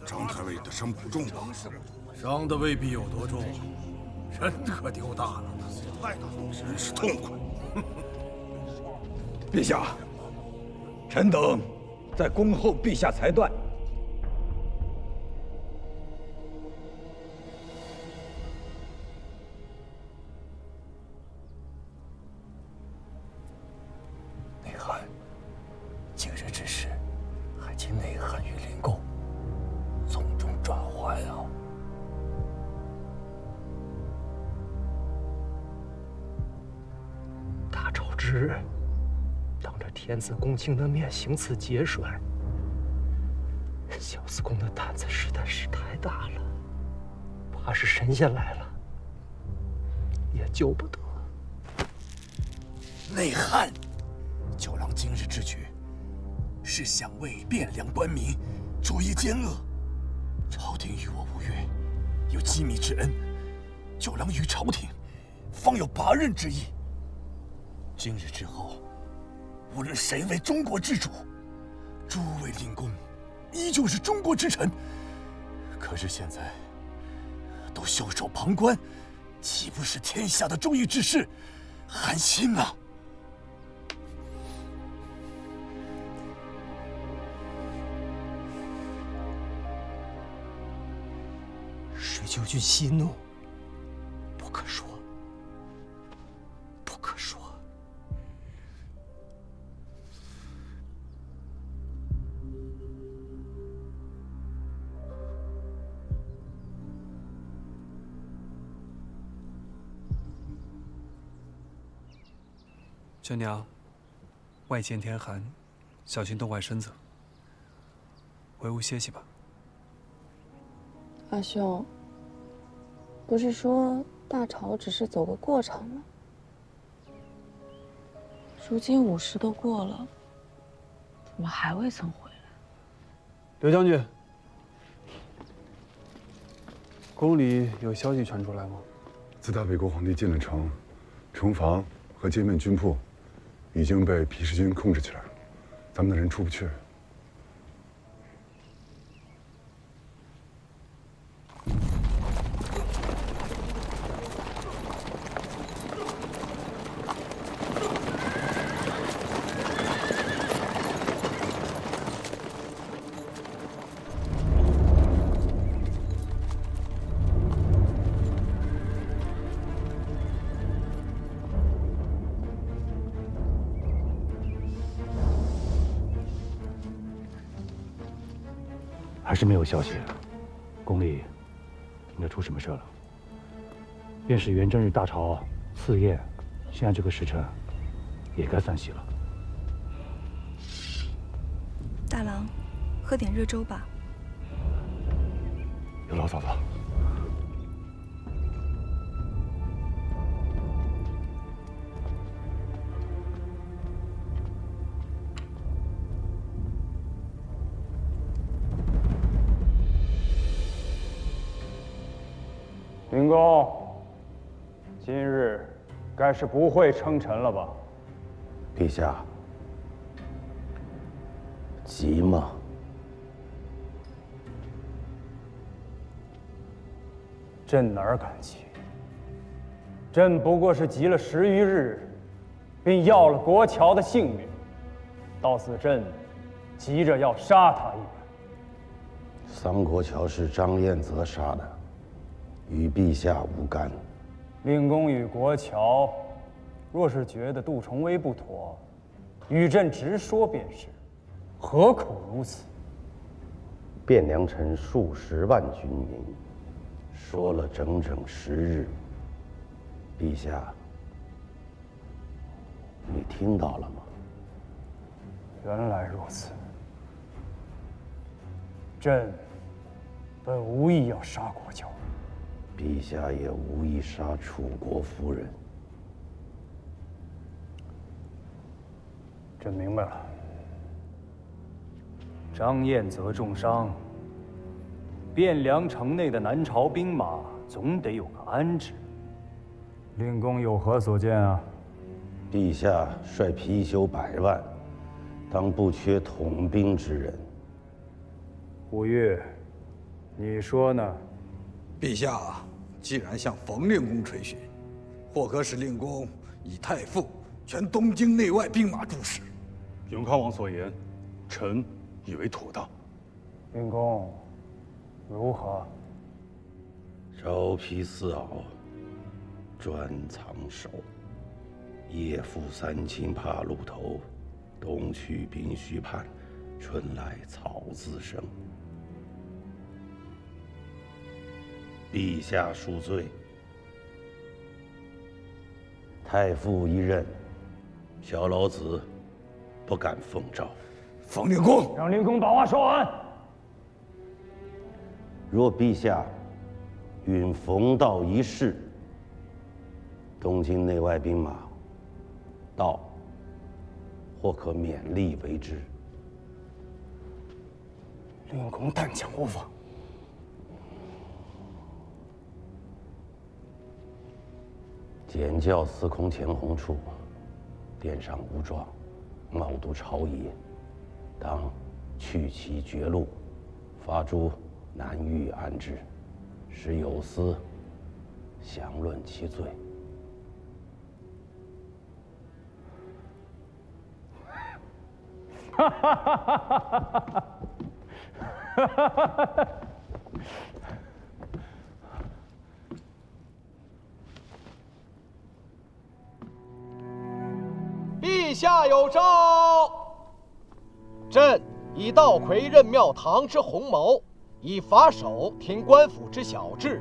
张太尉的伤不重吧？伤的未必有多重，人可丢大了，真是痛快。陛下，臣等在恭候陛下裁断。内涵，今日之事，还请内涵与灵公从中转圜啊！大朝之日，当着天子公卿的面行此节甩，小司公的胆子实在是太大了，怕是神仙来了也救不得。内涵，九郎今日之举，是想为汴梁官民除一奸恶。朝廷与我吴越有机密之恩，九郎与朝廷方有拔刃之意。今日之后，无論誰為中國之主，諸位令公依舊是中國之臣。可是現在都袖手旁觀，豈不是天下的忠義之士寒心啊？水舅君息怒，不可说，不可说。娟娘，外见天寒，小心冻坏身子。回屋歇息吧。阿兄，不是说大朝只是走个过场吗？如今午时都过了，怎么还未曾回来？刘将軍，宫裡有消息傳出來嗎？自大北國皇帝進了城，城防和街面軍鋪已經被皮氏軍控制起來了，咱們的人出不去。还是没有消息，宫裡应该出什麼事了。便是元正日大朝賜宴，現在這個時辰，也該散席了。大郎，喝點熱粥吧。有勞嫂子。灵公，今日該是不會稱臣了吧？陛下，急嗎？朕哪兒敢急？朕不過是急了10餘日，並要了國喬的性命，到此朕急着要殺他一般。桑國喬是張彥澤殺的。與陛下無干。令公與國喬，若是覺得杜重威不妥，與朕直說便是，何苦如此？汴梁城數10萬軍民，說了整整10日。陛下，你听到了吗？原来如此。朕本无意要杀国舅，陛下也无意杀楚国夫人。朕明白了。张彦泽重伤，汴梁城内的南朝兵马总得有个安置。令公有何所见啊？陛下率貔貅100万，当不缺统兵之人。吴越，你说呢？陛下既然向冯令公垂询，或可使令公以太傅全东京内外兵马诸事。永康王所言，臣以为妥当。令公，如何？招披四袄，专藏首。夜赴3顷帕路头，冬去宾须畔，春来草自生。陛下恕罪。太傅一任，小老子不敢奉诏。冯令公，让令公把话说完。若陛下允冯道一事，东京内外兵马，道或可勉力为之。令公但讲无妨。检校司空钱弘处，殿上无状，冒读朝野，当去其绝路，发诸南狱安置，使有司详论其罪。哈哈哈哈哈！哈哈哈哈！陛下有诏，朕以道魁任庙堂之鸿谋，以法手听官府之小治。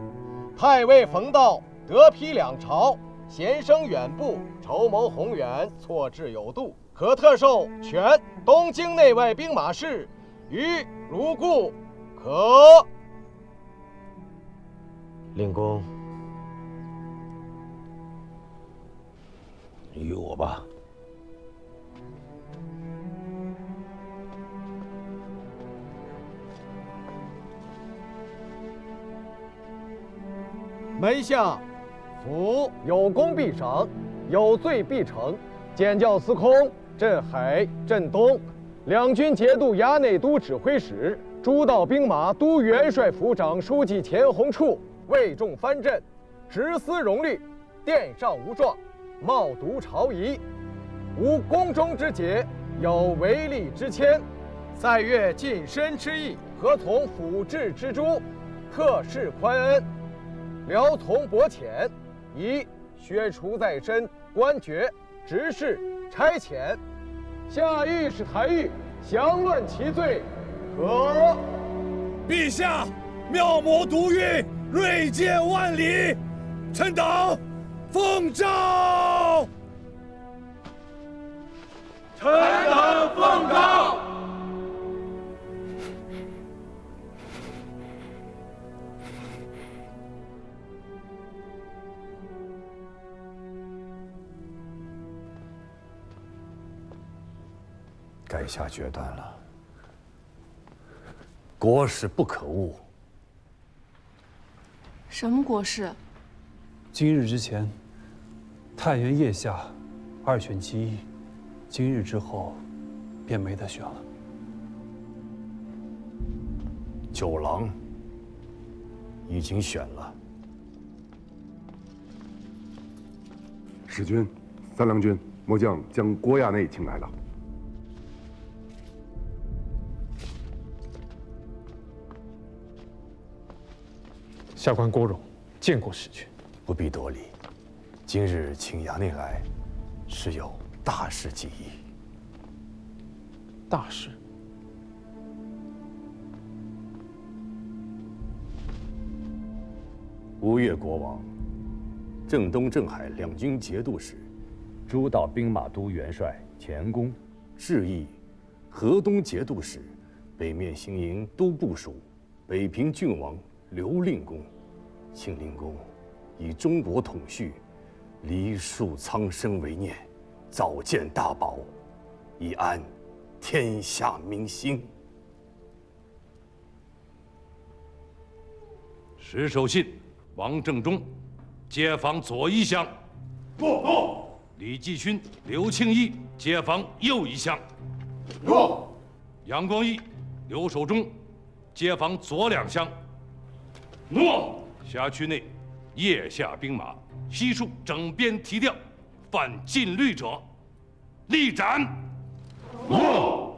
太尉冯道得披两朝，贤生远步，筹谋宏远，错置有度，可特授全东京内外兵马事，于如故，可。令公，与我吧。门下，府有功必赏，有罪必惩。检校司空镇海、镇东两军节度衙内都指挥使、诸道兵馬都元帥府長書記錢弘處為眾藩鎮，執司榮慮，殿上無狀，冒讀朝儀，無宮中之節，有違例之謙。賽月近身之意，何從府治之誅？特事寬恩。聊從薄淺，以削除在身官爵、職事、差遣。下御史台狱詳論其罪，可。陛下，妙魔獨運，銳劍萬里，臣等奉詔。臣等奉詔。该下决断了，国事不可误。什麼國事？今日之前，太原腋下2選其一，今日之後，便沒得選了。九郎已經選了。使君、三郎君、末將將郭亞內請來了。下官郭榮見過使君，不必多禮。今日請衙內來，是有大事急議。大事？吳越國王、镇东、镇海两军节度使、诸道兵馬都元帥钱公致意，河東节度使、北面行营都部署、北平郡王刘令公、庆令公，以中国统绪、梨树蒼生为念，早建大宝，以安天下民心。石守信、王正中接防左一乡。诺。李继勋、刘庆义接防右一乡。诺。杨光义、刘守忠接防左两乡。诺。辖区内腋下兵馬悉数整编提調，犯禁律者立斬。諾。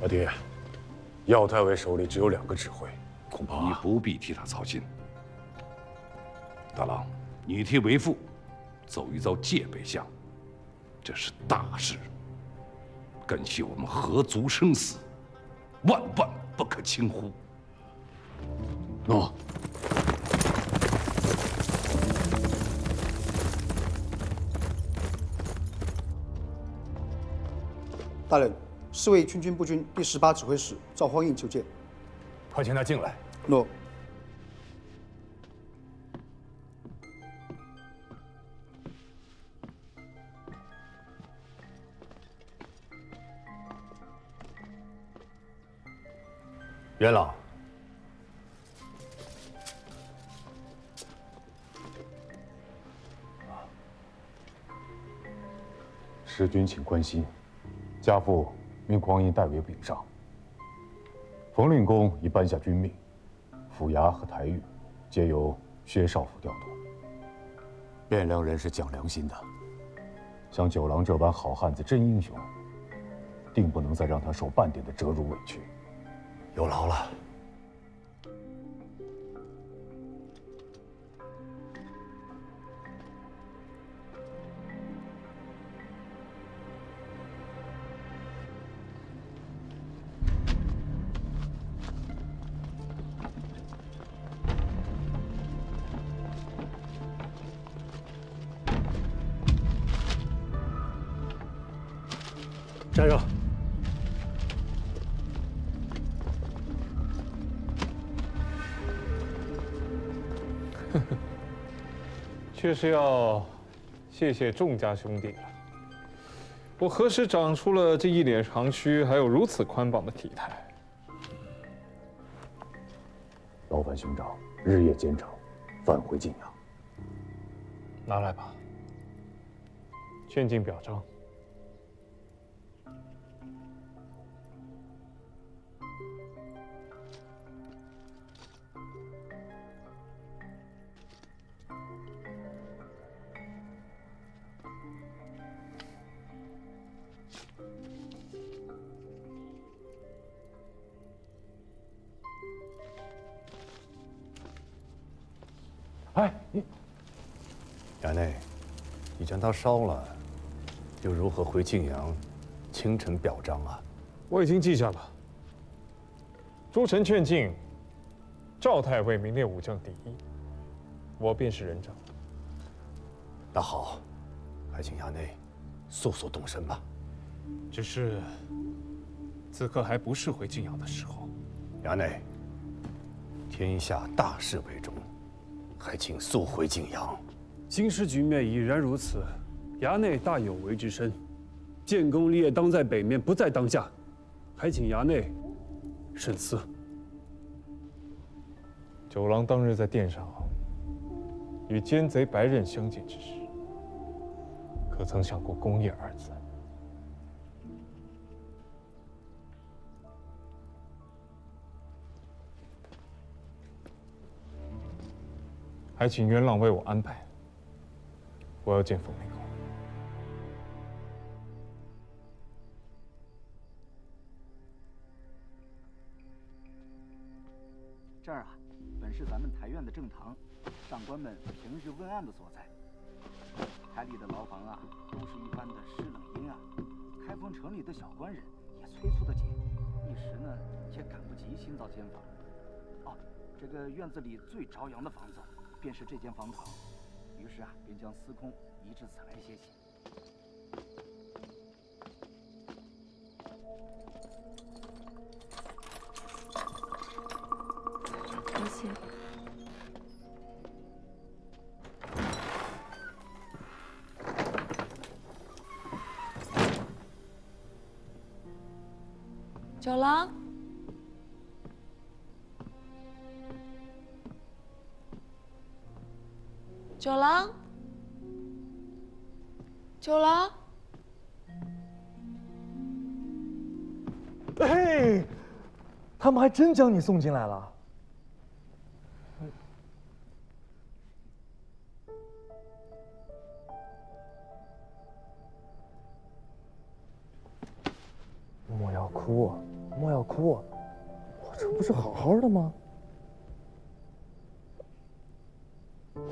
老爹，耀太尉手里只有2个指挥，恐怕你不必替他操心。大郎，你替为父走一遭界北巷，这是大事，根系我们何族生死，万万不可轻忽。诺。大人，侍卫军军步军第18指挥使赵匡胤求见。快请他进来。诺。元老，时君请关心，家父命匡胤代为禀上。冯令公已颁下军命，府衙和台狱皆由薛少府调度。汴梁人是讲良心的，像九郎这般好汉子真英雄，定不能再让他受半点的折辱委屈。有劳了。站上。确实要谢谢众家兄弟了。我何时长出了这一脸长须，还有如此宽磅的体态？劳烦兄长日夜兼程，返回晋阳。拿来吧，劝进表彰。哎，你衙内，你将他烧了，又如何回晋阳，清晨表彰啊？我已经记下了。诸臣劝进，赵太尉名列武将第1，我便是人证。那好，还请衙内速速动身吧。只是此刻还不是回晋阳的时候。衙内，天下大事为重。还请速回晋阳。今时局面已然如此，衙内大有为之深，建功立业当在北面，不在当下，还请衙内慎思。九郎当日在殿上与奸賊白刃相见之时，可曾想过功业2字？还请元朗为我安排。我要见冯令公。这儿啊，本是咱们台院的正堂，上官们平日问案的所在。台里的牢房啊，都是一般的湿冷阴暗。开封城里的小官人也催促得紧，一时呢也赶不及新造监房。哦，这个院子里最着阳的房子，便是这间房堂。于是啊，便将司空移至此来歇息。多谢。九郎，九郎，九郎。哎，他们还真将你送进来了。莫要哭，莫要哭，我这不是好好的吗？嗯。